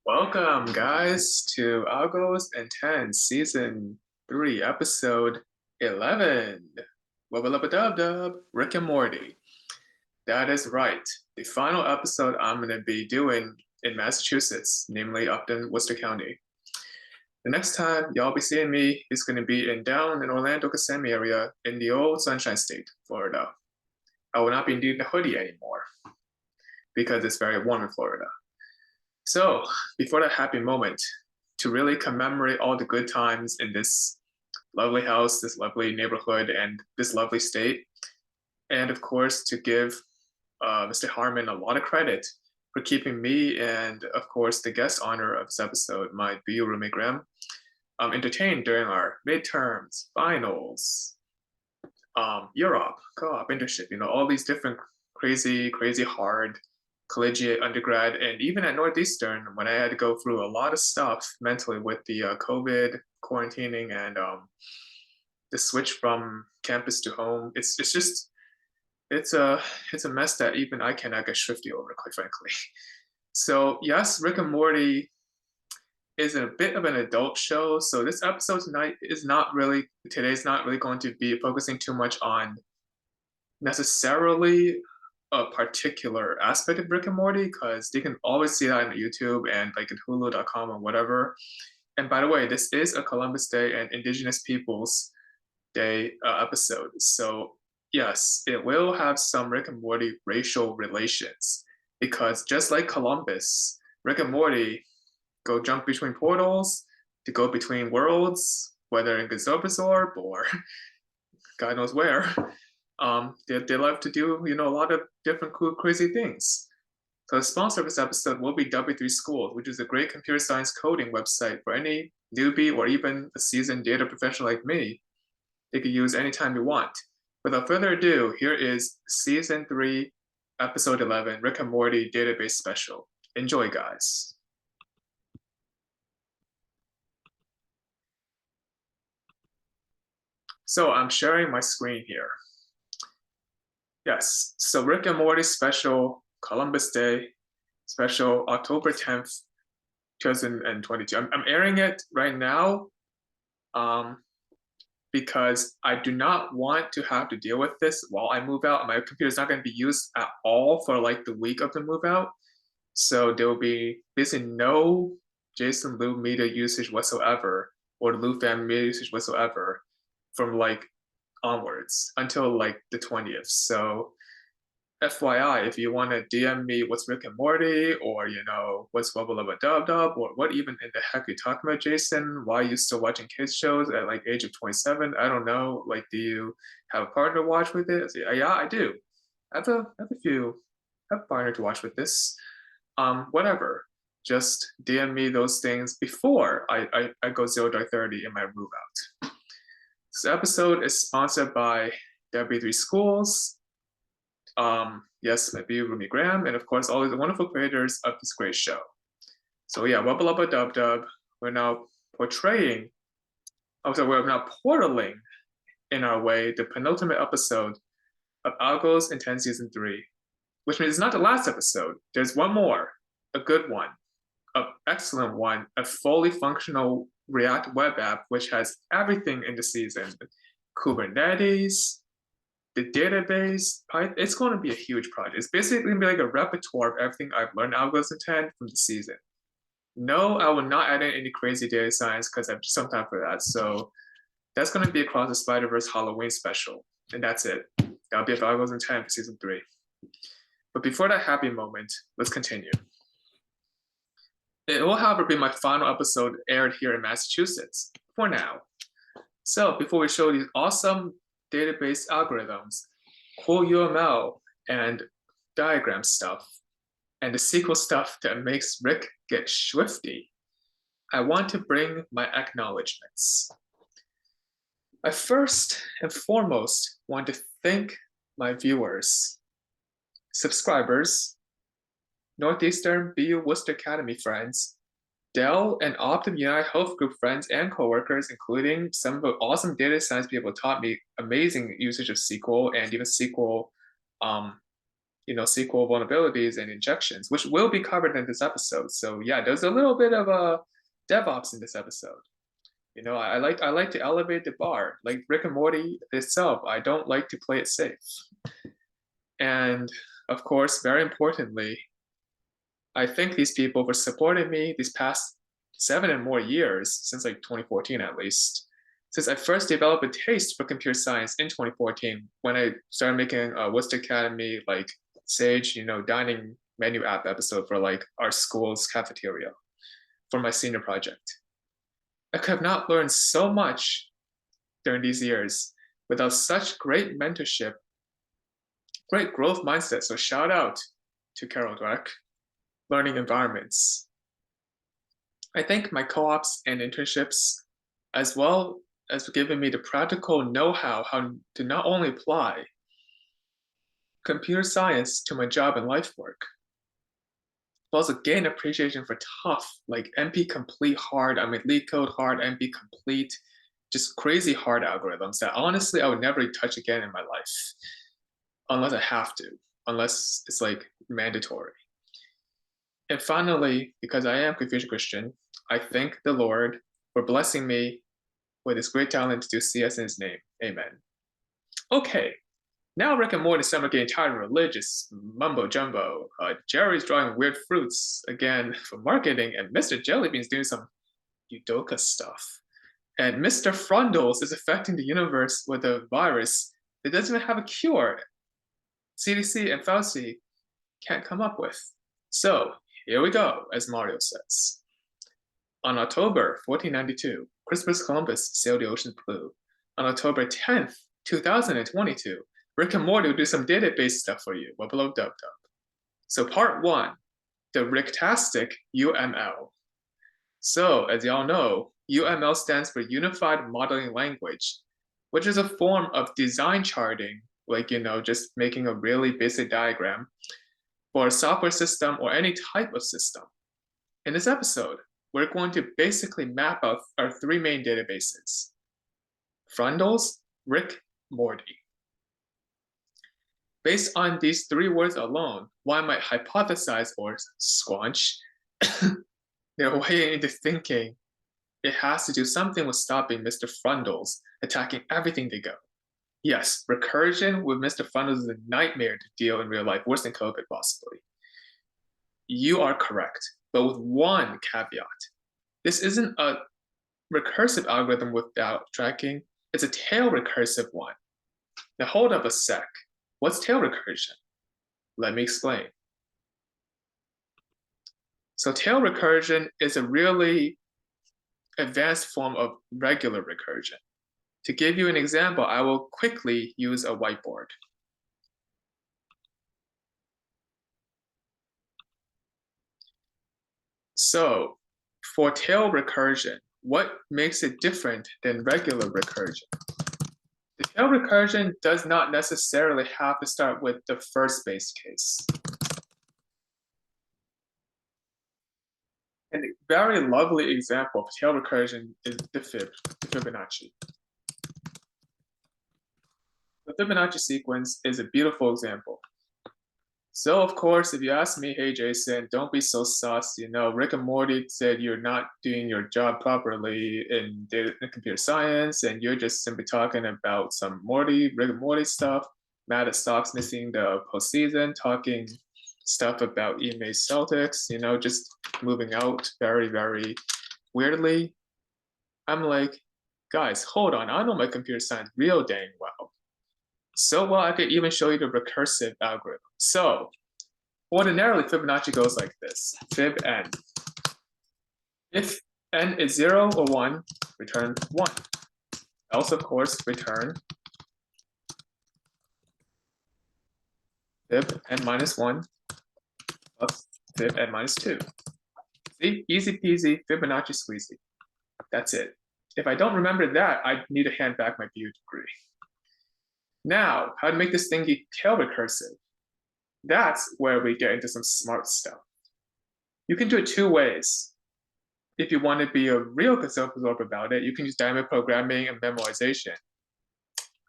Welcome, guys, to Algos and 10, Season 3, Episode 11. Wubba-lubba-dub-dub, Rick and Morty. That is right. The final episode I'm going to be doing in Massachusetts, namely Upton, Worcester County. The next time y'all be seeing me is going to be down in Orlando, Kissimmee area in the old Sunshine State, Florida. I will not be needing a hoodie anymore because it's very warm in Florida. So, before that happy moment, to really commemorate all the good times in this lovely house, this lovely neighborhood, and this lovely state, and of course, to give Mr. Harmon a lot of credit for keeping me and, of course, the guest honor of this episode, my BU roommate Graham, entertained during our midterms, finals, Europe, co-op, internship, all these different crazy hard collegiate undergrad, and even at Northeastern, when I had to go through a lot of stuff mentally with the COVID quarantining and the switch from campus to home, it's a mess that even I cannot get shifty over, quite frankly. So yes, Rick and Morty is a bit of an adult show. So this episode tonight is not really going to be focusing too much on necessarily a particular aspect of Rick and Morty, because you can always see that on YouTube and like at hulu.com or whatever. And by the way, this is a Columbus Day and Indigenous Peoples Day episode. So yes, it will have some Rick and Morty racial relations, because just like Columbus, Rick and Morty go jump between portals to go between worlds, whether in Gazobazorb or God knows where. They love to do, a lot of different cool, crazy things. So the sponsor of this episode will be W3 Schools, which is a great computer science coding website for any newbie or even a seasoned data professional like me. They could use anytime you want. Without further ado, here is Season 3, Episode 11, Rick and Morty Database Special. Enjoy, guys. So I'm sharing my screen here. Yes, so Rick and Morty special, Columbus Day special, October 10th, 2022. I'm airing it right now because I do not want to have to deal with this while I move out. My computer's not going to be used at all for like the week of the move out. So there will be basically no Jason Lou media usage whatsoever, or the Lou family media usage whatsoever from like onwards until like the 20th. So FYI, if you want to DM me what's Rick and Morty, or what's Wubba-lubba-dub-dub, or what even in the heck are you talking about, Jason? Why are you still watching kids shows at like age of 27? I don't know. Like, do you have a partner to watch with it? I say, yeah, I do. I have a partner to watch with this. Whatever. Just DM me those things before I go 0 to 30 in my move out. This episode is sponsored by W3 Schools. Yes, my BU Rumi Graham, and of course all of the wonderful creators of this great show. So yeah, Wubba-lubba-dub-dub, we're now portraying, we're now portaling in our way the penultimate episode of Algos in 10 Season 3, which means it's not the last episode. There's one more, a good one, an excellent one, a fully functional React web app which has everything in the season. Kubernetes, the database, Python. It's going to be a huge project. It's basically going to be like a repertoire of everything I've learned Algos in 10 from the season. No, I will not add in any crazy data science because I have some time for that. So that's going to be Across the Spider-Verse Halloween special. And that's it. That'll be Algos in 10 for Season 3. But before that happy moment, let's continue. It will, however, be my final episode aired here in Massachusetts for now. So before we show these awesome database algorithms, cool UML and diagram stuff, and the SQL stuff that makes Rick get swifty, I want to bring my acknowledgments. I first and foremost want to thank my viewers, subscribers, Northeastern BU Worcester Academy friends, Dell and Optum United Health Group friends and coworkers, including some of the awesome data science people, taught me amazing usage of SQL and even SQL, SQL vulnerabilities and injections, which will be covered in this episode. So yeah, there's a little bit of a DevOps in this episode. I like to elevate the bar. Like Rick and Morty itself, I don't like to play it safe. And of course, very importantly, I thank these people for supporting me these past 7 and more years, since like 2014 at least. Since I first developed a taste for computer science in 2014, when I started making a Worcester Academy, like Sage, dining menu app episode for like our school's cafeteria for my senior project. I could have not learned so much during these years without such great mentorship, great growth mindset. So shout out to Carol Dweck, learning environments. I think my co-ops and internships, as well as giving me the practical know-how to not only apply computer science to my job and life work, but also gain appreciation for tough, like NP complete hard, lead code hard, NP complete, just crazy hard algorithms that honestly I would never touch again in my life, unless I have to, unless it's like mandatory. And finally, because I am Confucian Christian, I thank the Lord for blessing me with his great talent to do CS in his name. Amen. Okay, now Rick and Morty are getting tired of religious mumbo jumbo. Jerry's drawing weird fruits again for marketing, and Mr. Jellybean's doing some Udoka stuff. And Mr. Frundles is affecting the universe with a virus that doesn't even have a cure. CDC and Fauci can't come up with. So here we go, as Mario says. On October 1492, Christopher Columbus sailed the ocean blue. On October 10th, 2022, Rick and Morty will do some database stuff for you. Wubble dub dub. So part 1, the Ricktastic UML. So as y'all know, UML stands for Unified Modeling Language, which is a form of design charting, like, just making a really basic diagram for a software system or any type of system. In this episode, we're going to basically map out our 3 main databases: Frundles, Rick, Morty. Based on these 3 words alone, one might hypothesize or squanch their way into thinking it has to do something with stopping Mr. Frundles attacking everything they go. Yes, recursion with Mr. Frundles is a nightmare to deal in real life, worse than COVID possibly. You are correct, but with one caveat. This isn't a recursive algorithm without tracking, it's a tail recursive one. Now hold up a sec. What's tail recursion? Let me explain. So tail recursion is a really advanced form of regular recursion. To give you an example, I will quickly use a whiteboard. So for tail recursion, what makes it different than regular recursion? The tail recursion does not necessarily have to start with the first base case. And a very lovely example of tail recursion is the Fibonacci. The Fibonacci sequence is a beautiful example. So of course, if you ask me, hey Jason, don't be so sus, Rick and Morty said you're not doing your job properly in computer science, and you're just simply talking about some Rick and Morty stuff, mad at stocks missing the postseason, talking stuff about EMA Celtics, just moving out very, very weirdly. I'm like, guys, hold on, I know my computer science real dang well. So well, I could even show you the recursive algorithm. So ordinarily, Fibonacci goes like this: fib n. If n is 0 or 1, return 1. Else, of course, return fib n minus 1 plus fib n minus 2. See, easy peasy, Fibonacci squeezy. That's it. If I don't remember that, I need to hand back my BU degree. Now, how to make this thingy tail recursive? That's where we get into some smart stuff. You can do it 2 ways. if you want to be a real self-absorbed about it, you can use dynamic programming and memorization.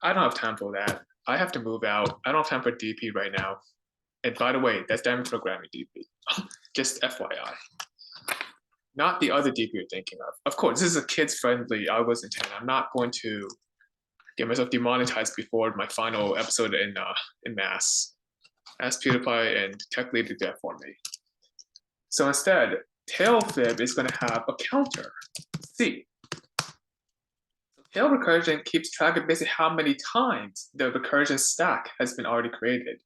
I don't have time for that. I have to move out. I don't have time for DP right now. And by the way, that's dynamic programming DP. Just FYI. Not the other DP you're thinking of. Of course, this is a kids-friendly Algos intent. I'm not going to get myself demonetized before my final episode in mass. Ask PewDiePie and Tech Lead to do that for me. So instead, tail fib is going to have a counter, C. Tail recursion keeps track of basically how many times the recursion stack has been already created.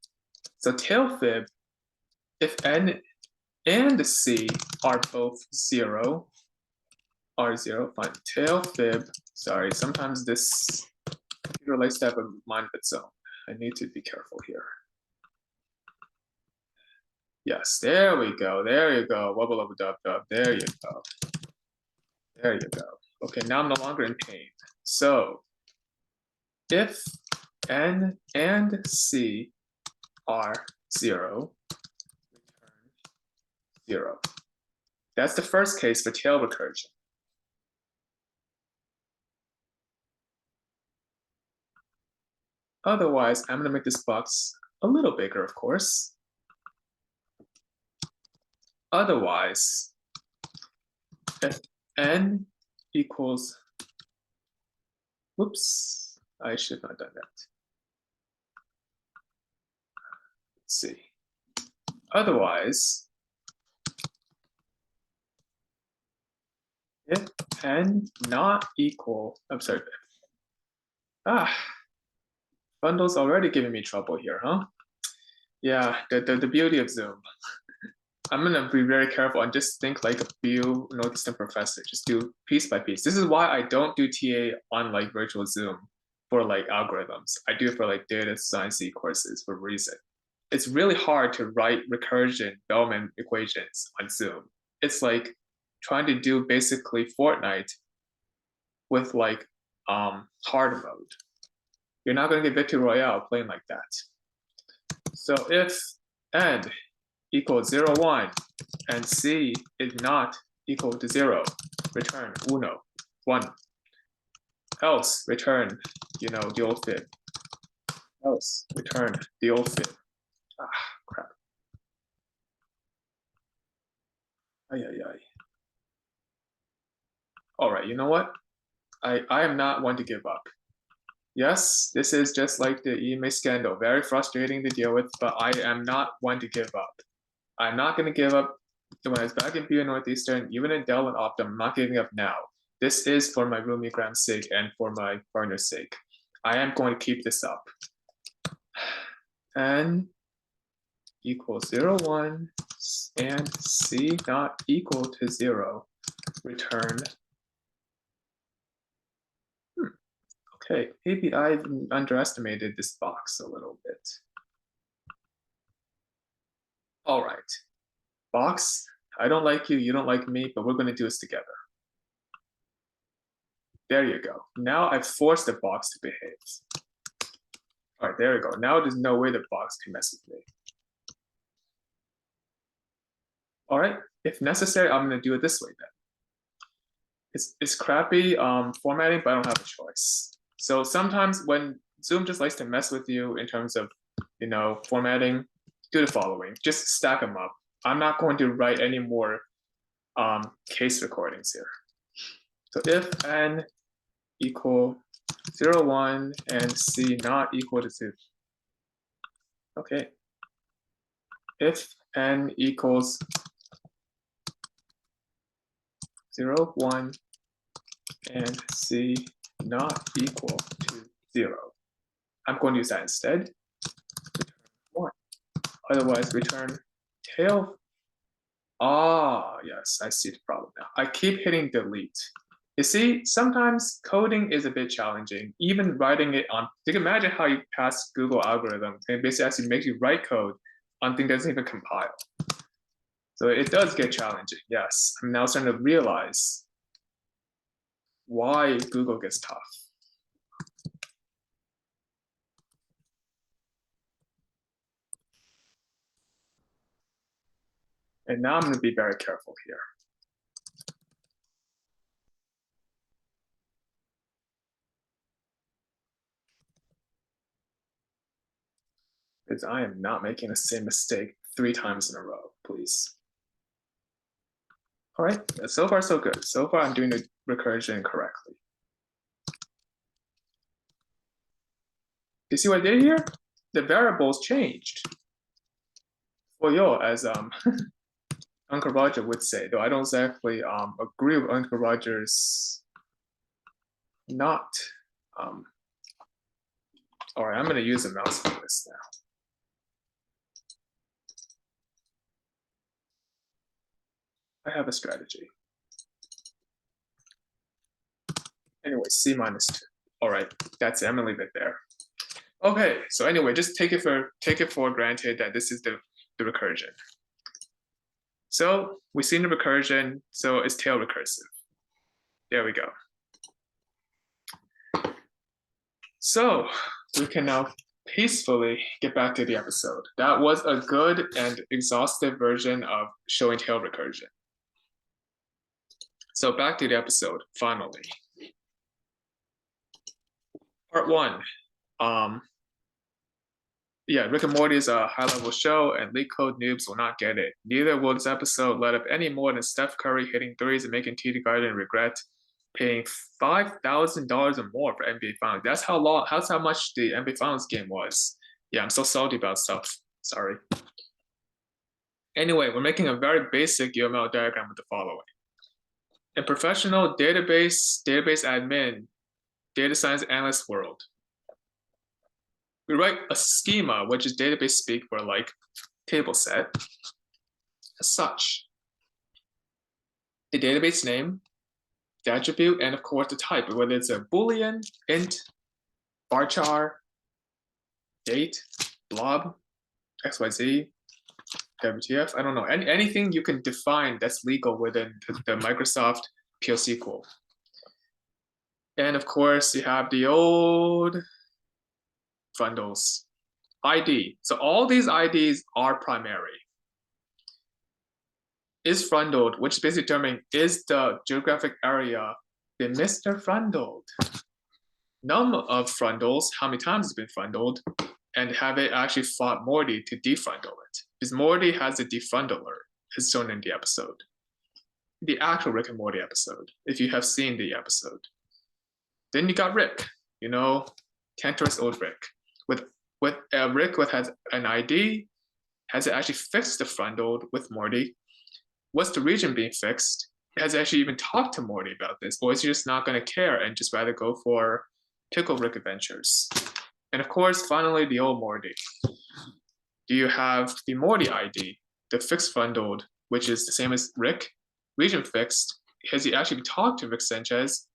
So tail fib, if n and c are both 0, are 0, fine. Tail fib, sorry, sometimes this computer likes to have a mind of its own. I need to be careful here. Yes, there we go, there you go, wubble wubble dub dub, there you go. There you go. Okay, now I'm no longer in pain. So if n and c are 0, return 0. That's the first case for tail recursion. Otherwise, I'm going to make this box a little bigger, of course. Otherwise, if n equals, whoops, I should not have done that. Let's see. Otherwise, if n not equal, I'm sorry. Bundle's already giving me trouble here, huh? Yeah, the beauty of Zoom. I'm gonna be very careful and just think like a real Northeastern professor. Just do piece by piece. This is why I don't do TA on like virtual Zoom for like algorithms. I do it for like data science courses for a reason. It's really hard to write recursion Bellman equations on Zoom. It's like trying to do basically Fortnite with like hard mode. You're not gonna get Victory Royale playing like that. So if n equals 0, 1, and c is not equal to 0, return uno, 1. Else, return, the old fib. Else, return the old fib. Crap. Ay, ay, ay. All right, you know what? I am not one to give up. Yes, this is just like the email scandal, very frustrating to deal with, but I am not one to give up. I'm not going to give up. When I was back in BU Northeastern, even in Dell and Optum, I'm not giving up now. This is for my roomygram's sake and for my partner's sake. I am going to keep this up. N equals 0, 1, and c not equal to 0, return. Okay, maybe I've underestimated this box a little bit. All right, box, I don't like you, you don't like me, but we're going to do this together. There you go. Now I've forced the box to behave. All right, there we go. Now there's no way the box can mess with me. All right, if necessary, I'm going to do it this way then. It's crappy formatting, but I don't have a choice. So sometimes when Zoom just likes to mess with you in terms of, formatting, do the following. Just stack them up. I'm not going to write any more case recordings here. So if n equal 0, 1, and c not equal to 2. Okay. If n equals 0, 1, and c not equal to 0. I'm going to use that instead. Return 1. Otherwise, return tail. Yes, I see the problem now. I keep hitting delete. You see, sometimes coding is a bit challenging. Even writing it on, you can imagine how you pass Google algorithms and basically actually makes you write code on things that doesn't even compile. So it does get challenging, yes. I'm now starting to realize why Google gets tough. And now I'm going to be very careful here. because I am not making the same mistake 3 times in a row, please. All right, so far so good. So far I'm doing the recursion correctly. You see what I did here? The variables changed. For you, as Uncle Roger would say, though I don't exactly agree with Uncle Roger's not. All right, I'm going to use a mouse for this now. I have a strategy. Anyway, C minus 2. All right, that's it. I'm gonna leave it there. Okay, so anyway, just take it for granted that this is the recursion. So we've seen the recursion, so it's tail recursive. There we go. So we can now peacefully get back to the episode. That was a good and exhaustive version of showing tail recursion. So back to the episode, finally. Part 1. Yeah, Rick and Morty is a high-level show, and leak code noobs will not get it. Neither will this episode let up any more than Steph Curry hitting threes and making TD Garden regret paying $5,000 or more for NBA Finals. That's how much the NBA Finals game was. Yeah, I'm so salty about stuff. Sorry. Anyway, we're making a very basic UML diagram with the following. In professional database admin, data science analyst world, we write a schema, which is database speak for like table set, as such. The database name, the attribute, and of course the type, whether it's a Boolean, int, varchar, date, blob, XYZ, WTF, I don't know, anything you can define that's legal within the Microsoft PL/SQL. And of course, you have the old Frundles. ID. So all these IDs are primary. Is frundled, which basically determining is the geographic area been Mr. Frundled. Num of frundles, how many times it's been frundled, and have it actually fought Morty to defrundle it. Because Morty has a defrundler, as shown in the episode. The actual Rick and Morty episode, if you have seen the episode. Then you got Rick, you know, cantankerous old Rick. With Rick has an ID, has it actually fixed the frundled with Morty? What's the region being fixed? Has it actually even talked to Morty about this? Or is he just not going to care and just rather go for Pickle Rick adventures? And of course, finally, the old Morty. Do you have the Morty ID, the fixed frundled, which is the same as Rick, region fixed? Has he actually talked to Rick Sanchez?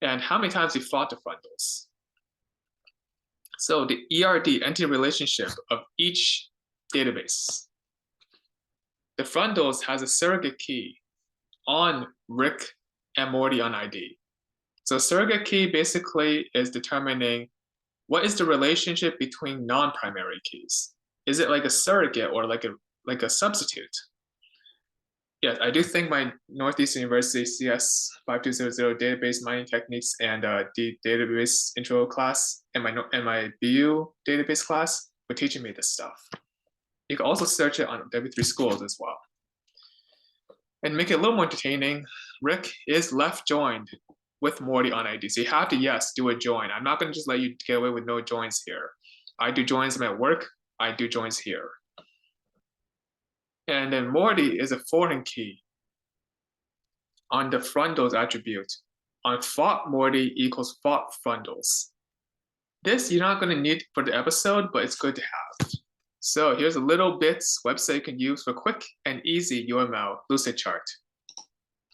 And how many times he fought the frundles? So the ERD, entity relationship of each database. The frundles has a surrogate key on Rick and Morty on ID. So surrogate key basically is determining what is the relationship between non-primary keys. Is it like a surrogate or like a substitute? Yes, I do think my Northeastern University CS 5200 database mining techniques and the database intro class and my BU database class were teaching me this stuff. You can also search it on W3 Schools as well. And make it a little more entertaining, Rick is left joined with Morty on ID. So you have to, yes, do a join. I'm not going to just let you get away with no joins here. I do joins at work. I do joins here. And then Morty is a foreign key on the frundles attribute on fought Morty equals fought frundles. This you're not going to need for the episode, but it's good to have. So here's a little bits website you can use for quick and easy UML Lucidchart.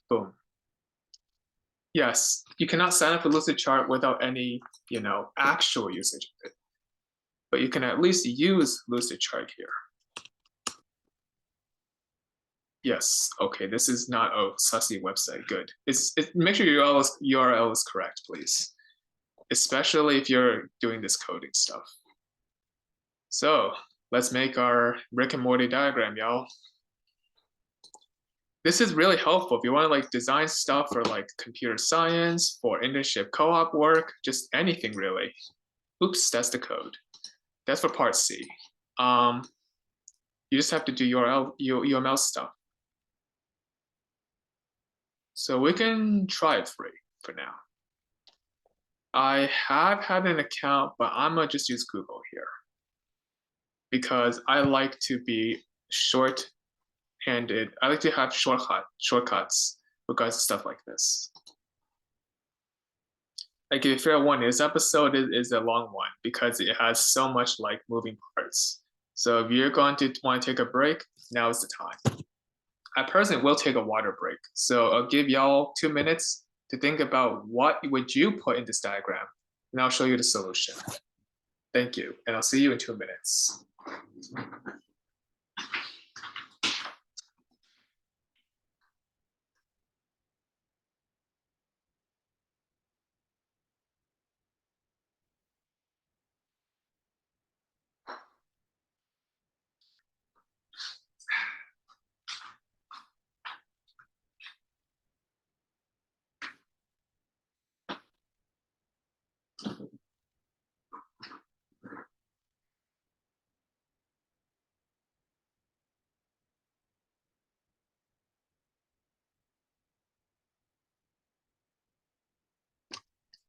Boom. Yes, you cannot sign up for Lucidchart without any, actual usage of it. But you can at least use Lucidchart here. Yes, okay, this is not a sussy website, good. Make sure your URL is correct, please. Especially if you're doing this coding stuff. So let's make our Rick and Morty diagram, y'all. This is really helpful if you want to design stuff for computer science, for internship co-op work, just anything really. Oops, that's the code. That's for part C. You just have to do UML stuff. So we can try it free for now. I have had an account, but I'm gonna just use Google here because I like to be short-handed. I like to have shortcuts regards to stuff like this. Like if fair warning, this episode is a long one because it has so much like moving parts. So if you're going to want to take a break, now is the time. I personally will take a water break. So I'll give y'all 2 minutes to think about what would you put in this diagram, and I'll show you the solution. Thank you, and I'll see you in 2 minutes.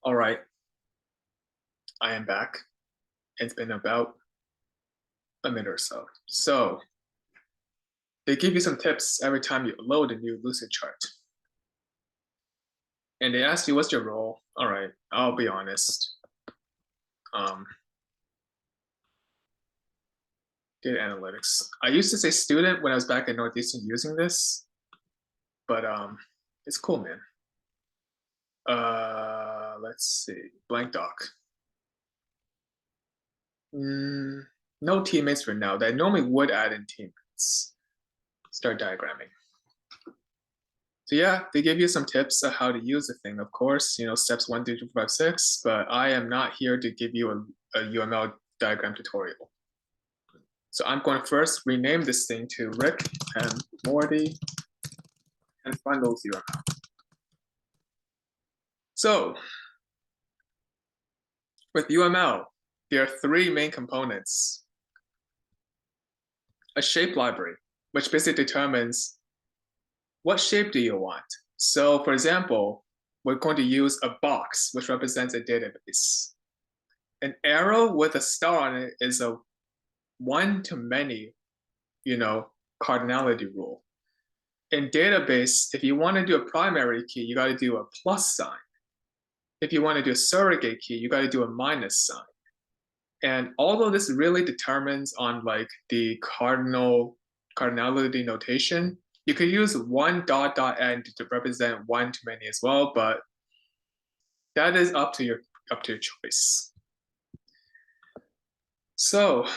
All right, I am back. It's been about a minute or so. So they give you some tips every time you load a new Lucid chart. And they ask you, what's your role? All right, I'll be honest. Data analytics. I used to say student when I was back in Northeastern using this, but it's cool, man. Let's see, blank doc. No teammates for now. That I normally would add in teammates. Start diagramming. So yeah, they give you some tips on how to use the thing. Of course, steps 1 through 5, 6. But I am not here to give you a UML diagram tutorial. So I'm going to first rename this thing to Rick and Morty and Fundles UML. So with UML, there are 3 main components. A shape library, which basically determines what shape do you want. So for example, we're going to use a box, which represents a database. An arrow with a star on it is a one-to-many, cardinality rule. In database, if you want to do a primary key, you got to do a plus sign. If you want to do a surrogate key, you got to do a minus sign. And although this really determines on like the cardinality notation, you could use one dot end to represent one-to-many as well, but that is up to your choice. So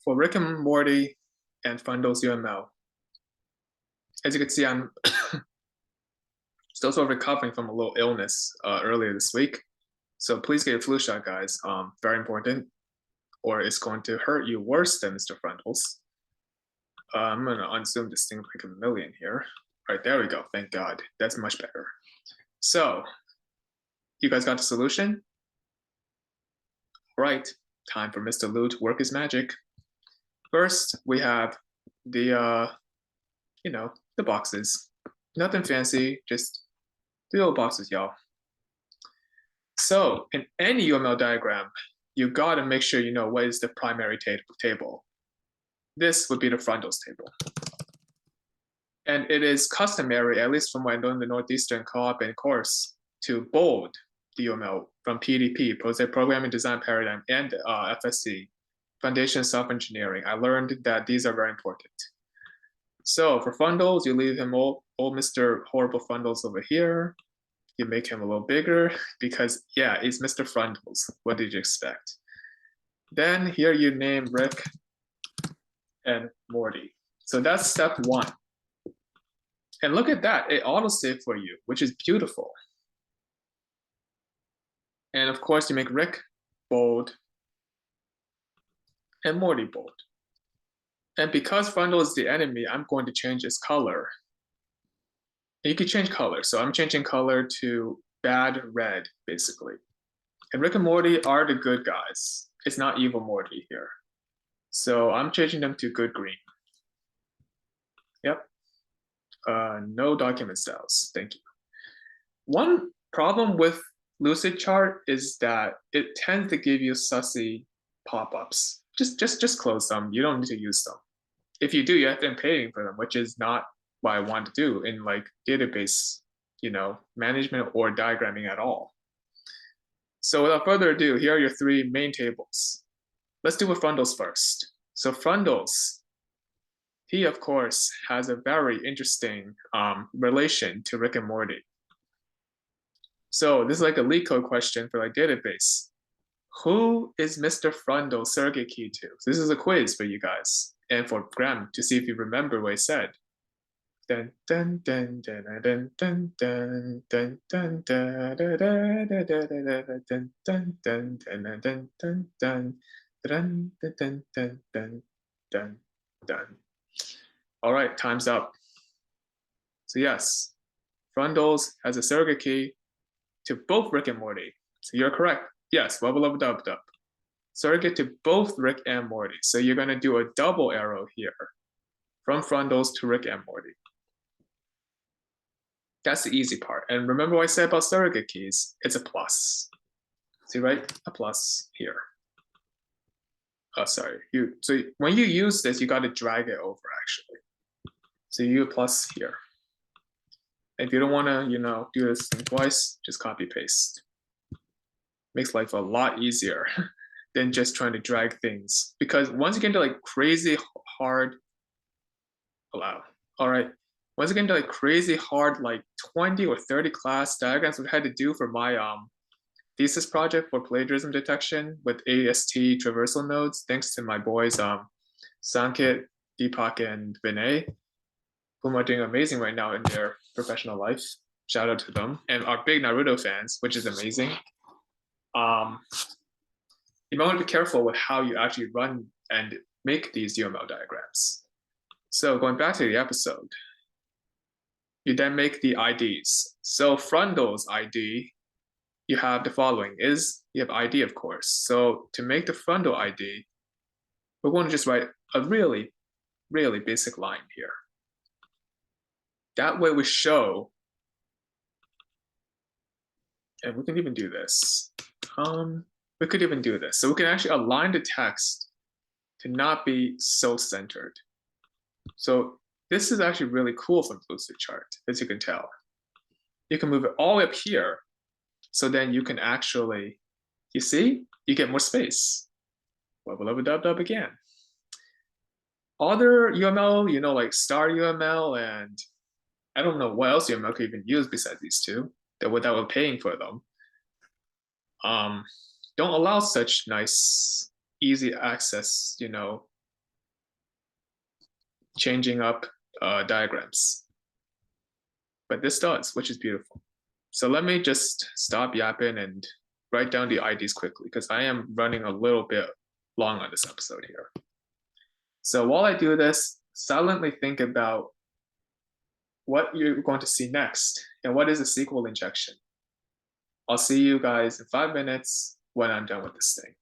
for Rick and Morty and Fundles UML, as you can see, I'm still sort of recovering from a little illness earlier this week. So please get a flu shot, guys. Very important, or it's going to hurt you worse than Mr. Fundles. I'm gonna unzoom this thing like a million here. All right, there we go. Thank God. That's much better. So, you guys got the solution? All right, time for Mr. Lou to work his magic. First, we have the, the boxes. Nothing fancy, just the little boxes, y'all. So, in any UML diagram, you gotta make sure you know what is the primary table. This would be the Fundles table. And it is customary, at least from what I know in the Northeastern Co-op and course, to bold the UML from PDP, Programming Design Paradigm, and FSC, Foundation Self-Engineering. I learned that these are very important. So for Fundles, you leave him old Mr. Horrible Fundles over here. You make him a little bigger because, yeah, it's Mr. Fundles. What did you expect? Then here you name Rick and Morty. So that's step 1. And look at that, it auto-saved for you, which is beautiful. And of course, you make Rick bold and Morty bold. And because Fundle is the enemy, I'm going to change its color. And you can change color. So I'm changing color to bad red, basically. And Rick and Morty are the good guys. It's not evil Morty here. So I'm changing them to good green. Yep. No document styles. Thank you. One problem with Lucidchart is that it tends to give you sussy pop-ups. Just close them. You don't need to use them. If you do, you have to pay for them, which is not what I want to do in like database, management or diagramming at all. So without further ado, here are your three main tables. Let's do with Frundles first. So Frundles, he of course has a very interesting relation to Rick and Morty. So this is like a leak code question for like database. Who is Mr. Frundle surrogate key to? So this is a quiz for you guys and for Graham to see if you remember what he said. Dun dun dun dun dun dun dun dun dun dun dun dun dun dun. All right, time's up. So yes, Frundles has a surrogate key to both Rick and Morty. So you're correct. Yes, wubba dub dub. Surrogate to both Rick and Morty. So you're gonna do a double arrow here from Frundles to Rick and Morty. That's the easy part. And remember what I said about surrogate keys? It's a plus. See, right? A plus here. Oh, sorry. So when you use this, you got to drag it over actually. So you plus here. And if you don't want to, do this thing twice, just copy paste. Makes life a lot easier than just trying to drag things. Because once you get into like crazy hard, allow. All right. Once you get into like crazy hard, like 20 or 30 class diagrams we had to do for my thesis project for plagiarism detection with AST traversal nodes, thanks to my boys Sankit, Deepak, and Vinay, whom are doing amazing right now in their professional life. Shout out to them. And are big Naruto fans, which is amazing. You might want to be careful with how you actually run and make these UML diagrams. So going back to the episode, you then make the IDs. So Frundle's ID, you have the following you have ID, of course. So to make the Frundle ID, we're going to just write a really, really basic line here. That way we show, and we can even do this. We could even do this. So we can actually align the text to not be so centered. So this is actually really cool from Lucidchart, as you can tell. You can move it all the way up here. So then you can actually, you see, you get more space. Wubba dub dub again. Other UML, like star UML, and I don't know what else UML could even use besides these two, that without we're paying for them. Don't allow such nice, easy access, changing up diagrams. But this does, which is beautiful. So let me just stop yapping and write down the IDs quickly because I am running a little bit long on this episode here. So while I do this, silently think about what you're going to see next and what is a SQL injection. I'll see you guys in 5 minutes when I'm done with this thing.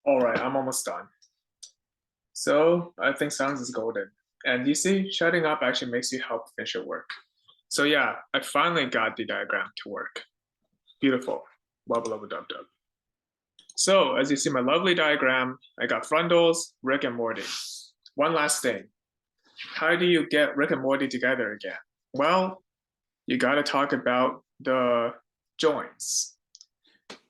All right, I'm almost done. So I think silence is golden. And you see, shutting up actually makes you help finish your work. So yeah, I finally got the diagram to work. Beautiful. Wubba lubba dub dub. So as you see my lovely diagram, I got frontals, Rick and Morty. One last thing. How do you get Rick and Morty together again? Well, you got to talk about the joins.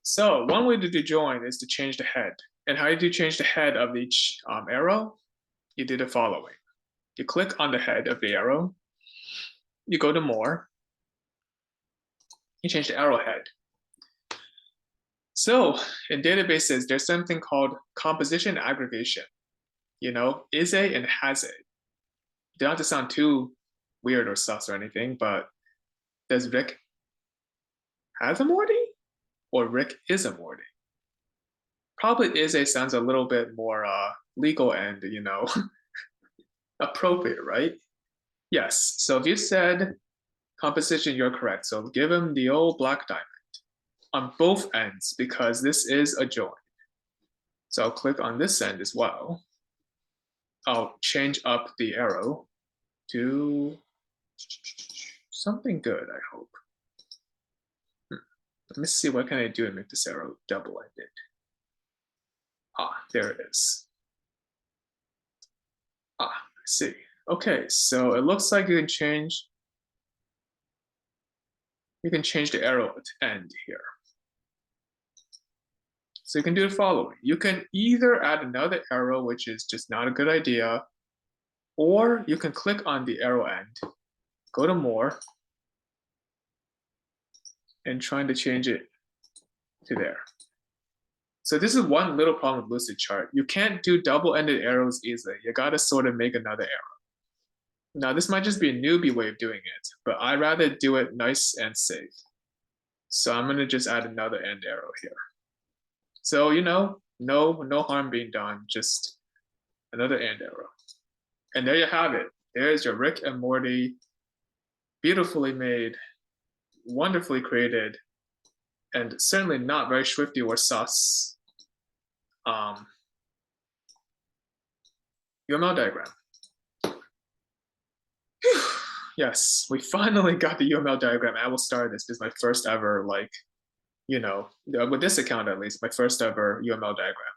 So one way to do join is to change the head. And how do you change the head of each arrow? You do the following. You click on the head of the arrow. You go to more. You change the arrowhead. So in databases, there's something called composition aggregation. You know, is a and has a. You don't have to sound too weird or sus or anything, but does Rick has a Morty or Rick is a Morty? Probably is a sounds a little bit more legal and, you know, appropriate, right? Yes. So if you said composition, you're correct. So give him the old black diamond on both ends because this is a join. So I'll click on this end as well. I'll change up the arrow to something good, I hope. Let me see what can I do to make this arrow double-ended. Ah, there it is. Ah, I see. Okay, so it looks like you can change the arrow end here. So you can do the following. You can either add another arrow, which is just not a good idea, or you can click on the arrow end, go to more, and trying to change it to there. So this is one little problem with Lucid Chart. You can't do double-ended arrows easily. You gotta sort of make another arrow. Now this might just be a newbie way of doing it, but I'd rather do it nice and safe. So I'm gonna just add another end arrow here. So, you know, no harm being done, just another end arrow. And there you have it. There's your Rick and Morty, beautifully made, wonderfully created, and certainly not very swifty or sus UML diagram. Whew. Yes, we finally got the UML diagram. I will start this. This is my first ever, like, you know, with this account at least, my first ever UML diagram.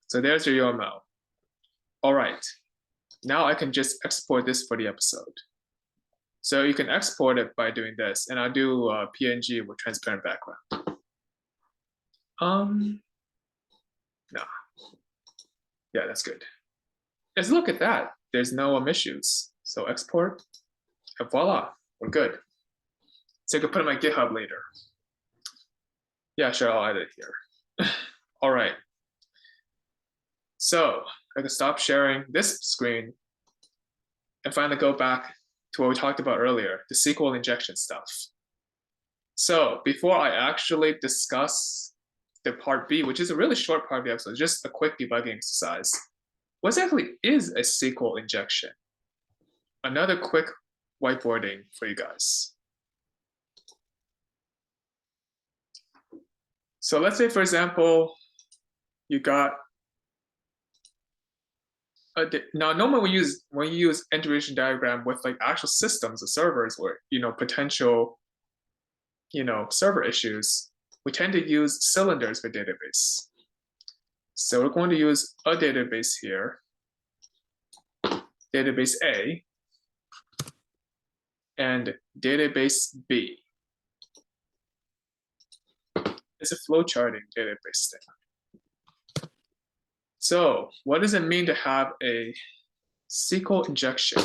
So there's your UML. All right, now I can just export this for the episode. So you can export it by doing this, and I'll do PNG with transparent background. No. Yeah, that's good. Just look at that. There's no issues. So export, and voila, we're good. So you can put it on my GitHub later. Yeah, sure, I'll add it here. All right. So I can stop sharing this screen and finally go back to what we talked about earlier, the SQL injection stuff. So before I actually discuss the part B, which is a really short part of the episode, just a quick debugging exercise. What exactly is a SQL injection? Another quick whiteboarding for you guys. So let's say, for example, you got now normally when you use integration diagram with like actual systems of servers or potential server issues, we tend to use cylinders for database. So we're going to use a database here, database A, and database B. It's a flowcharting database thing. So what does it mean to have a SQL injection?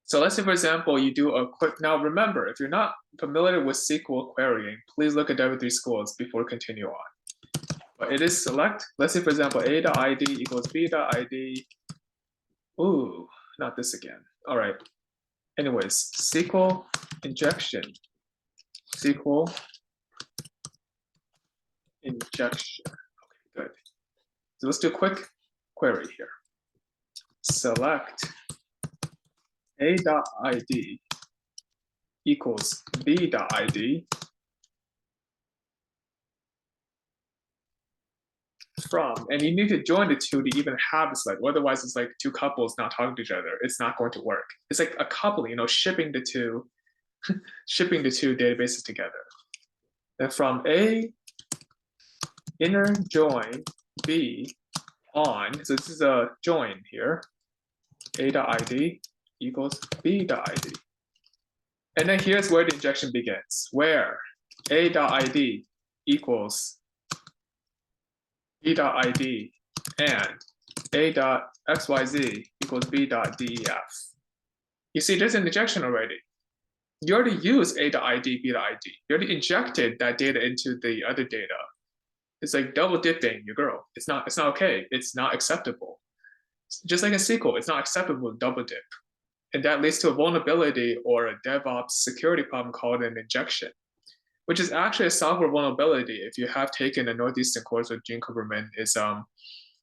So let's say, for example, you do a quick, now remember, if you're not familiar with SQL querying, please look at W3 Schools before we continue on. But it is select, let's say, for example, a.id equals b.id. Ooh, not this again. All right. Anyways, SQL injection. SQL injection. Okay, good. So let's do a quick query here. Select a.id equals b.id. from, and you need to join the two to even have this like, otherwise it's like two couples not talking to each other. It's not going to work. It's like a couple, shipping the two databases together. Then from A, inner join B on, so this is a join here, A.id equals B.id. And then here's where the injection begins, where A.id equals B.id and A.xyz equals B.def. You see, there's an injection already. You already used A.id, B.id. You already injected that data into the other data. It's like double dipping your girl. It's not okay. It's not acceptable. Just like in SQL, it's not acceptable to double dip. And that leads to a vulnerability or a DevOps security problem called an injection, which is actually a software vulnerability. If you have taken a Northeastern course with Gene Cooperman, is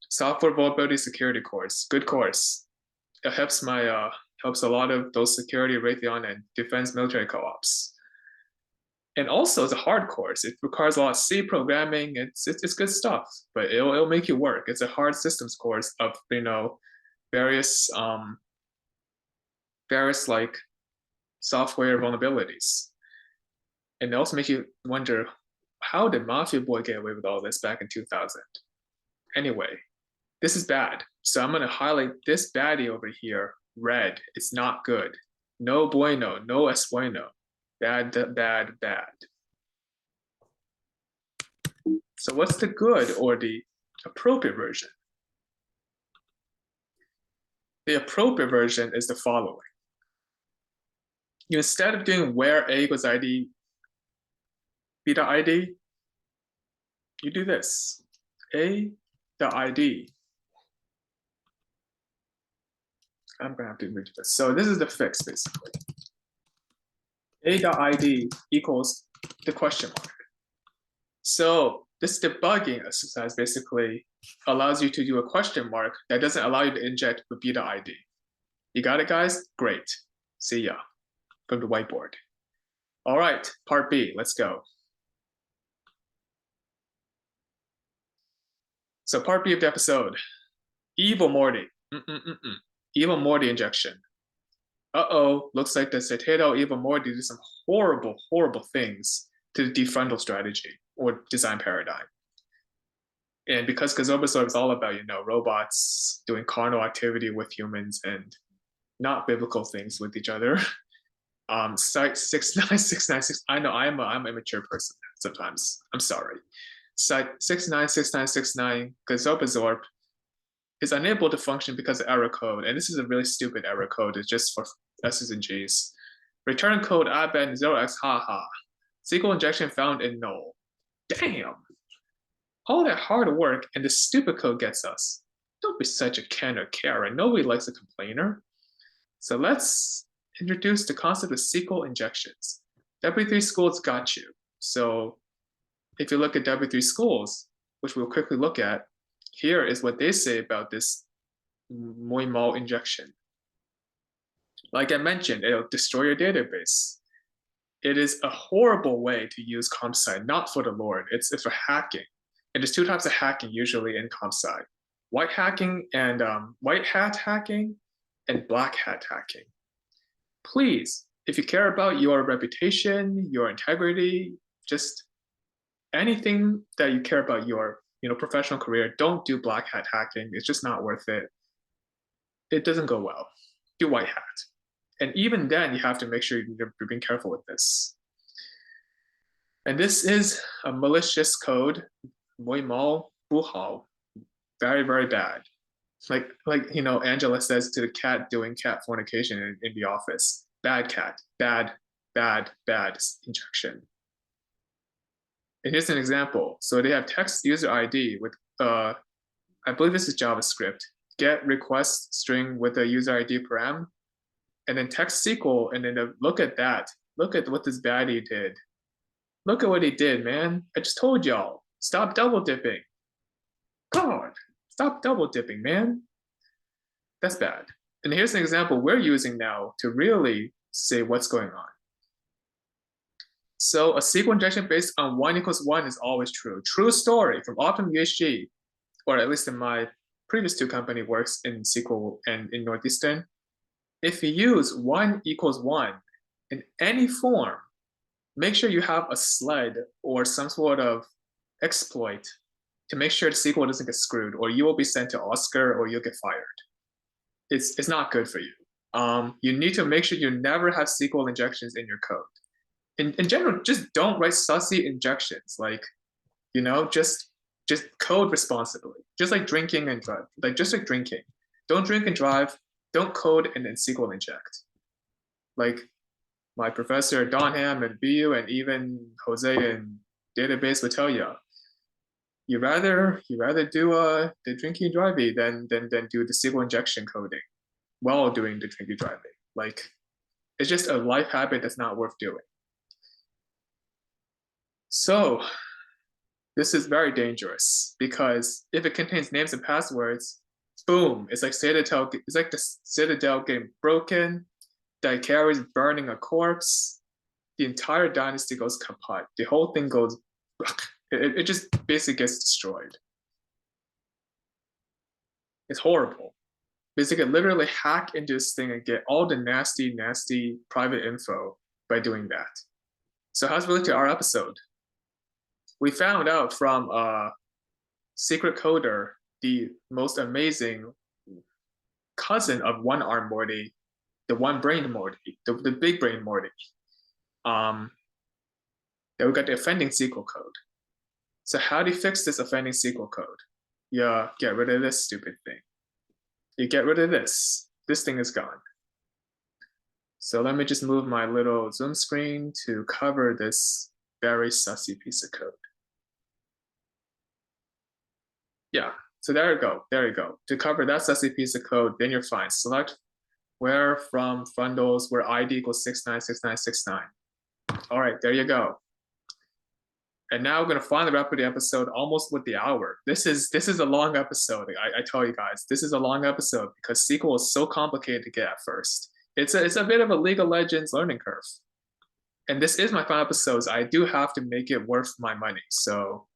software vulnerability security course. Good course. It helps helps a lot of those security, Raytheon, and defense military co-ops. And also, it's a hard course. It requires a lot of C programming. It's good stuff, but it'll make you work. It's a hard systems course of various like software vulnerabilities. And it also makes you wonder, how did Mafia Boy get away with all this back in 2000? Anyway, this is bad. So I'm going to highlight this baddie over here, red. It's not good. No bueno, no es bueno. Bad, bad, bad. So what's the good or the appropriate version? The appropriate version is the following. Instead of doing where A equals ID, B.id, you do this. A.id. I'm going to have to redo this. So this is the fix, basically. A.id equals the question mark. So this debugging exercise basically allows you to do a question mark that doesn't allow you to inject with B.id. You got it, guys? Great. See ya from the whiteboard. All right, part B, let's go. So part B of the episode, Evil Morty. Evil Morty injection. Uh-oh, looks like the Citadel Evil Morty did some horrible, horrible things to the defrontal strategy or design paradigm. And because Gazobazor is all about, robots doing carnal activity with humans and not biblical things with each other. Site 69696, I know I'm a mature person sometimes. I'm sorry. Site 696969, Gazobazor is unable to function because of error code. And this is a really stupid error code. It's just for S's and G's. Return code aben 0x haha. SQL injection found in null. Damn. All that hard work and the stupid code gets us. Don't be such a Ken or Karen. Nobody likes a complainer. So let's introduce the concept of SQL injections. W3 Schools got you. So if you look at W3 Schools, which we'll quickly look at, here is what they say about this Uml injection. Like I mentioned, it'll destroy your database. It is a horrible way to use comp sci, not for the Lord. It's for hacking. And there's two types of hacking usually in comp sci: white hacking and white hat hacking and black hat hacking. Please, if you care about your reputation, your integrity, just anything that you care about your professional career, don't do black hat hacking. It's just not worth it. It doesn't go well. Do white hat. And even then, you have to make sure you're being careful with this. And this is a malicious code, Uml Diagram, very, very bad. Like Angela says to the cat doing cat fornication in the office. Bad cat, bad, bad, bad injection. And here's an example. So they have text user ID with, I believe this is JavaScript, get request string with a user ID param, and then text SQL, and then look at that. Look at what this baddie did. Look at what he did, man. I just told y'all, stop double dipping. God, stop double dipping, man. That's bad. And here's an example we're using now to really say what's going on. So a SQL injection based on 1 = 1 is always true. True story from Optimum UHG. or at least in my previous two company works in SQL and in Northeastern, if you use 1 equals 1 in any form, make sure you have a sled or some sort of exploit to make sure the SQL doesn't get screwed, or you will be sent to Oscar or you'll get fired. It's not good for you. You need to make sure you never have SQL injections in your code. In general, just don't write sussy injections. Like, just code responsibly. Just like drinking and drive. Just like drinking. Don't drink and drive. Don't code and then SQL inject. Like my professor Don Ham and BU and even Jose in database would tell you, you rather do the drinking driving than do the SQL injection coding while doing the drinking driving. Like, it's just a life habit that's not worth doing. So this is very dangerous because if it contains names and passwords, boom, it's like the Citadel getting broken, Daiquiri's burning a corpse, the entire dynasty goes kaput. The whole thing goes, it just basically gets destroyed. It's horrible. Basically, literally hack into this thing and get all the nasty, nasty private info by doing that. So how's it related to our episode? We found out from Secret Coder, the most amazing cousin of one-arm Morty, the one-brained Morty, the big-brain Morty, that we got the offending SQL code. So how do you fix this offending SQL code? You get rid of this stupid thing. You get rid of this. This thing is gone. So let me just move my little Zoom screen to cover this very sussy piece of code. Yeah, so there you go. There you go. To cover that sussy piece of code, then you're fine. Select where from bundles where ID equals 696969. All right, there you go. And now we're gonna finally wrap up the episode almost with the hour. This is a long episode. I tell you guys, this is a long episode because SQL is so complicated to get at first. It's a bit of a League of Legends learning curve. And this is my final episode, so I do have to make it worth my money. So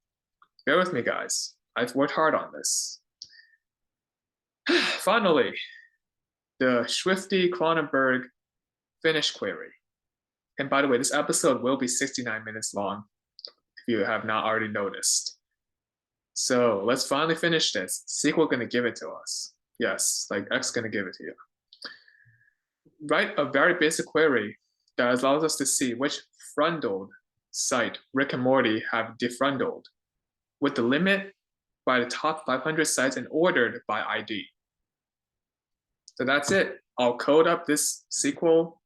bear with me, guys. I've worked hard on this. Finally, the Swifty Cronenberg finish query. And by the way, this episode will be 69 minutes long, if you have not already noticed. So let's finally finish this. SQL gonna give it to us. Yes, like X gonna give it to you. Write a very basic query that allows us to see which frundled site Rick and Morty have defrundled with the limit by the top 500 sites and ordered by ID. So that's it. I'll code up this SQL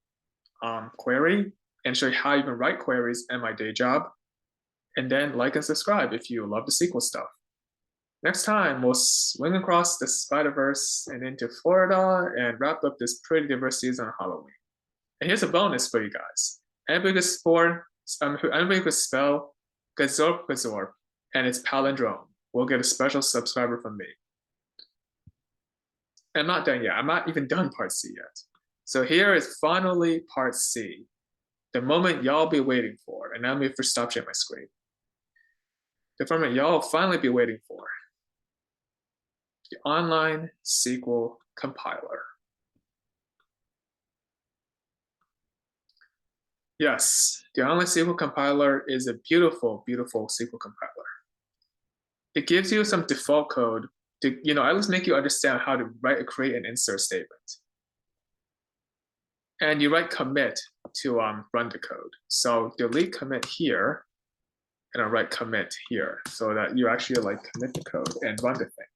query and show you how you can write queries in my day job. And then like and subscribe if you love the SQL stuff. Next time, we'll swing across the Spider-Verse and into Florida and wrap up this pretty diverse season on Halloween. And here's a bonus for you guys. Anybody could spell Gazorp, and it's palindrome. We'll get a special subscriber from me. I'm not done yet. I'm not even done part C yet. So here is finally part C, the moment y'all be waiting for. And now let me first stop sharing my screen. The moment y'all finally be waiting for. The online SQL compiler. Yes, the online SQL compiler is a beautiful, beautiful SQL compiler. It gives you some default code to, at least make you understand how to create an insert statement. And you write commit to run the code. So delete commit here, and I'll write commit here so that you actually commit the code and run the thing.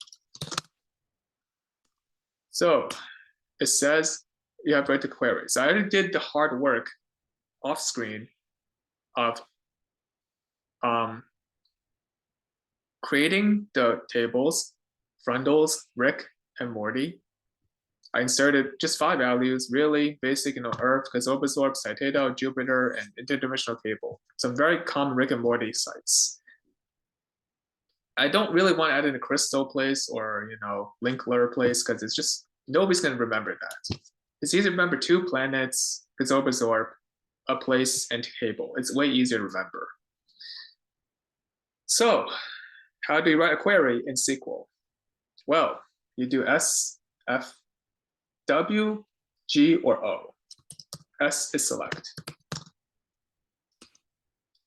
So it says you have to write the query. So I already did the hard work off screen of creating the tables, frundles, Rick and Morty. I inserted just 5 values, really basic, Earth, Gazorp, Citadel, Jupiter, and interdimensional cable. Some very common Rick and Morty sites. I don't really want to add in a crystal place or, Linkler place because it's just, nobody's going to remember that. It's easy to remember 2 planets, Gazorp, a place, and cable. It's way easier to remember. So, how do you write a query in SQL? Well, you do S, F, W, G, or O. S is select.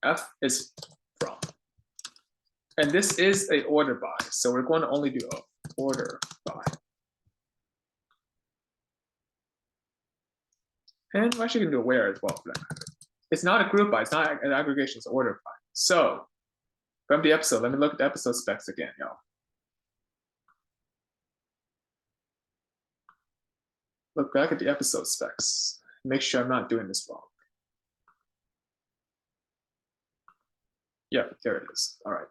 F is from. And this is a order by, so we're going to only do O, order by. And we're actually going to do where as well for that matter. It's not a group by, it's not an aggregation, it's order by. So from the episode, let me look at the episode specs again, y'all. Look back at the episode specs. Make sure I'm not doing this wrong. Yeah, there it is. All right.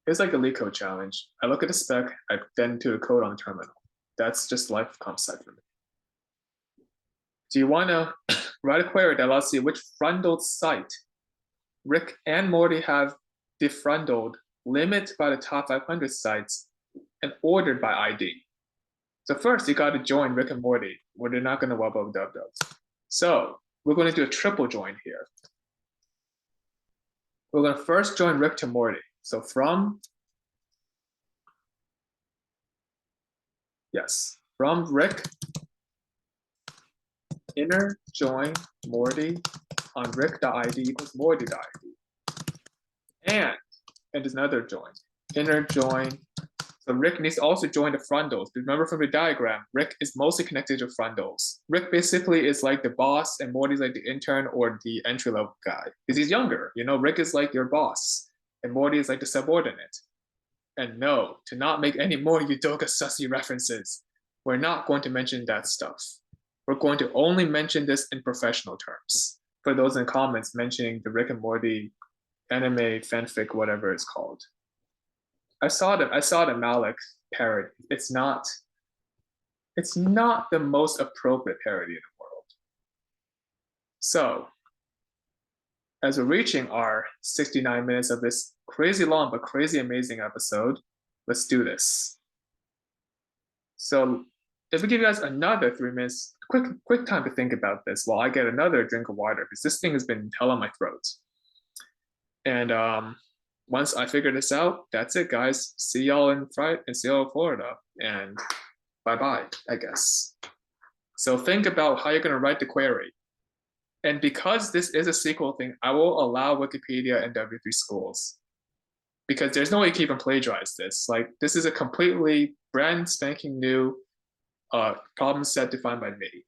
It's like a leak code challenge. I look at the spec, I then do the code on the terminal. That's just life of comp sci for me. Do you want to write a query that allows you which frundled site Rick and Morty have defrundled, limit by the top 500 sites, and ordered by ID? So first, you got to join Rick and Morty, where they're not going to wub dub. So we're going to do a triple join here. We're going to first join Rick to Morty. So from Rick, inner join Morty on Rick.id equals Morty.id. And there's another join, inner join. So Rick needs to also join the frundles. Remember from the diagram, Rick is mostly connected to frundles. Rick basically is like the boss and Morty's like the intern or the entry-level guy. Because he's younger. You know, Rick is like your boss and Morty is like the subordinate. And no, to not make any more Udoka sussy references, we're not going to mention that stuff. We're going to only mention this in professional terms. For those in the comments mentioning the Rick and Morty anime, fanfic, whatever it's called. I saw the Malik parody. It's not the most appropriate parody in the world. So, as we're reaching our 69 minutes of this crazy long but crazy amazing episode, let's do this. So, if we give you guys another 3 minutes, quick time to think about this while I get another drink of water, because this thing has been hell on my throat. And once I figure this out, that's it, guys. See y'all in Florida, and bye-bye, I guess. So think about how you're going to write the query. And because this is a SQL thing, I will allow Wikipedia and W3 schools. Because there's no way you can even plagiarize this. Like, this is a completely brand spanking new problem set defined by me.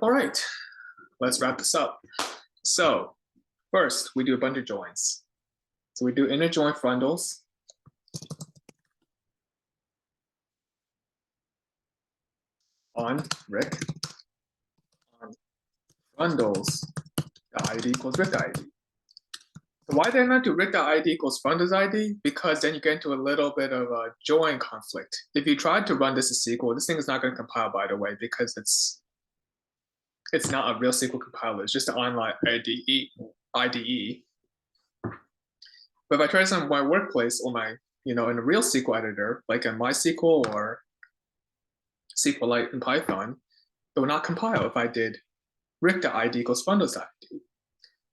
All right, let's wrap this up. So first, we do a bunch of joins. So we do inner join frundles. On Rick. On frundles. The ID equals Rick.id. So why did I not do Rick.id equals frundles ID? Because then you get into a little bit of a join conflict. If you tried to run this as SQL, this thing is not going to compile, by the way, because it's not a real SQL compiler. It's just an online IDE. But if I try this on my workplace or my, in a real SQL editor, like in MySQL or SQLite in Python, it will not compile if I did Rick.id equals frundles.id.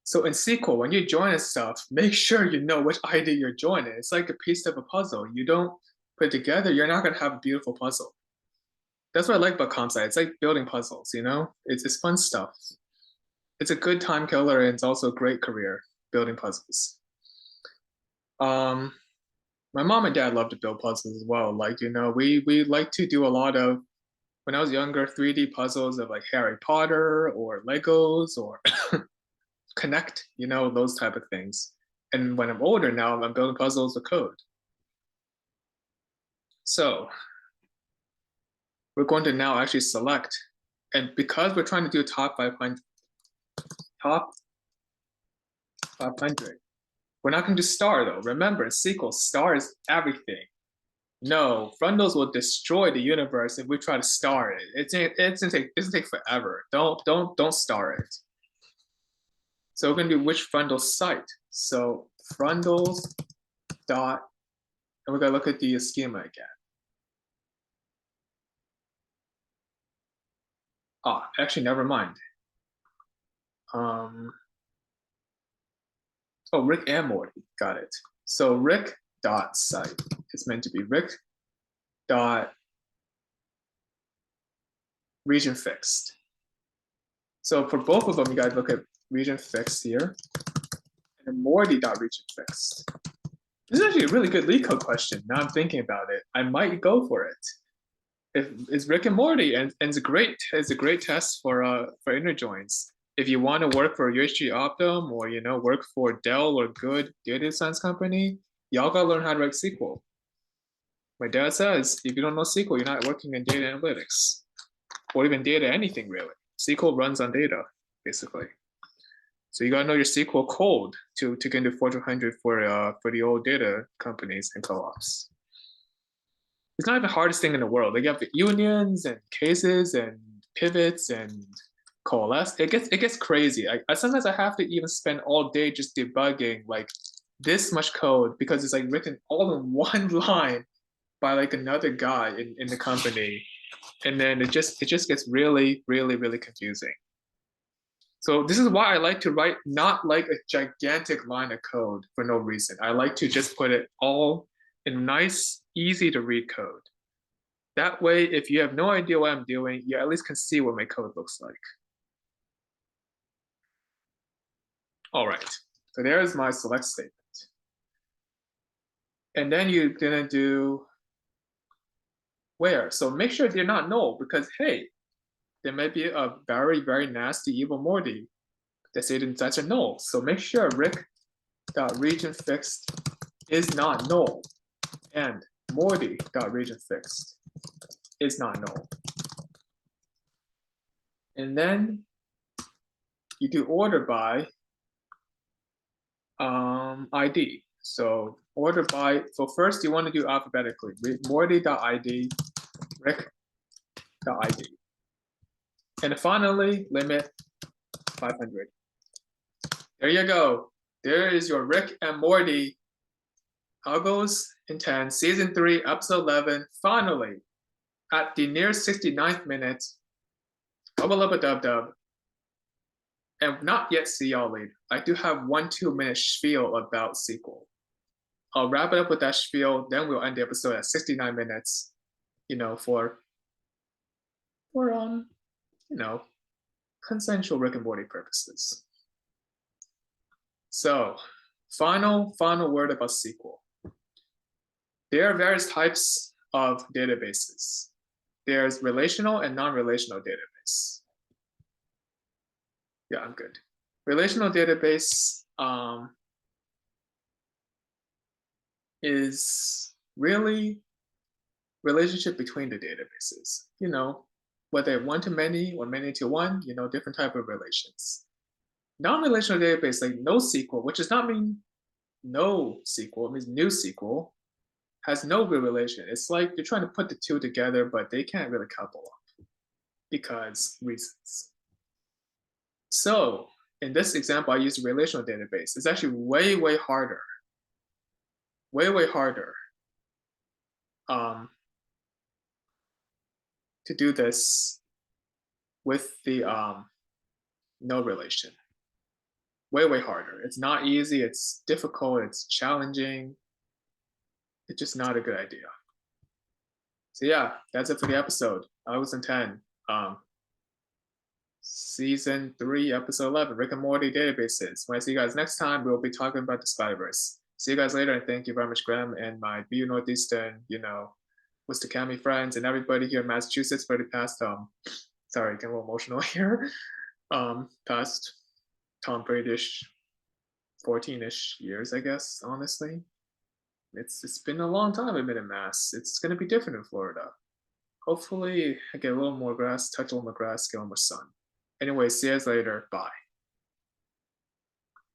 So in SQL, when you join stuff, make sure you know which ID you're joining. It's like a piece of a puzzle. You don't put it together, you're not going to have a beautiful puzzle. That's what I like about comp sci. It's like building puzzles, It's fun stuff. It's a good time killer and it's also a great career building puzzles. My mom and dad love to build puzzles as well. Like, we like to do a lot of, when I was younger, 3D puzzles of like Harry Potter or Legos or Connect, those type of things. And when I'm older now, I'm building puzzles with code. So we're going to now actually select, and because we're trying to do top 500, we're not going to do star though. Remember, SQL star is everything. No, frundles will destroy the universe if we try to star it. It's gonna take forever. Don't star it. So we're going to do which Frundle site. So Frundles dot, and we're going to look at the schema again. Actually, never mind. Oh, Rick and Morty, got it. So Rick dot site is meant to be Rick dot region fixed. So for both of them, you guys look at region fixed here, and then Morty dot region fixed. This is actually a really good LeetCode question. Now I'm thinking about it, I might go for it. It's Rick and Morty, and it's a great test for inner joins. If you want to work for UHG Optum or work for Dell or good data science company, y'all gotta learn how to write SQL. My dad says if you don't know SQL, you're not working in data analytics or even data anything really. SQL runs on data basically. So you gotta know your SQL code to get into Fortune 100 for the old data companies and co-ops. It's not the hardest thing in the world. Like you have the unions and cases and pivots and coalesce. It gets crazy. Sometimes I have to even spend all day just debugging like this much code because it's like written all in one line by like another guy in the company, and then it just gets really confusing. So this is why I like to write not like a gigantic line of code for no reason. I like to just put it all in nice, easy to read code. That way, if you have no idea what I'm doing, you at least can see what my code looks like. All right, so there's my select statement. And then you're gonna do where. So make sure they're not null because hey, there may be a very nasty evil Morty that say that's a null. So make sure Rick.region fixed is not null and Morty.region fixed is not null. And then you do order by ID. So order by, so first you want to do alphabetically, Morty.id, Rick.id. And finally, limit 500. There you go. There is your Rick and Morty Algos in 10, season 3, episode 11. Finally, at the near 69th minute, dub, and not yet see y'all later. I do have 1-2 minute spiel about SQL. I'll wrap it up with that spiel, then we'll end the episode at 69 minutes, for consensual Rick and Morty purposes. So, final word about SQL. There are various types of databases. There's relational and non-relational database. Yeah, I'm good. Relational database is really relationship between the databases. Whether one to many or many to one, different type of relations. Non-relational database like NoSQL, which does not mean no SQL, it means new SQL, has no real relation. It's like you're trying to put the two together, but they can't really couple up because reasons. So in this example, I used a relational database. It's actually way harder. Way harder to do this with the no relation. Way harder. It's not easy, it's difficult, it's challenging. It's just not a good idea. So yeah, that's it for the episode. Algos in 10. Season 3, episode 11, Rick and Morty databases. When I see you guys next time, we'll be talking about the Spider-Verse. See you guys later, and thank you very much, Graham, and my BU Northeastern, Worcester County friends, and everybody here in Massachusetts for the past, sorry, getting a little emotional here, past Tom Brady-ish, 14-ish years, I guess, honestly. It's been a long time I've been in Mass. It's going to be different in Florida. Hopefully, I get a little more grass, touch a little more grass, get a little more sun. Anyway, see you guys later. Bye.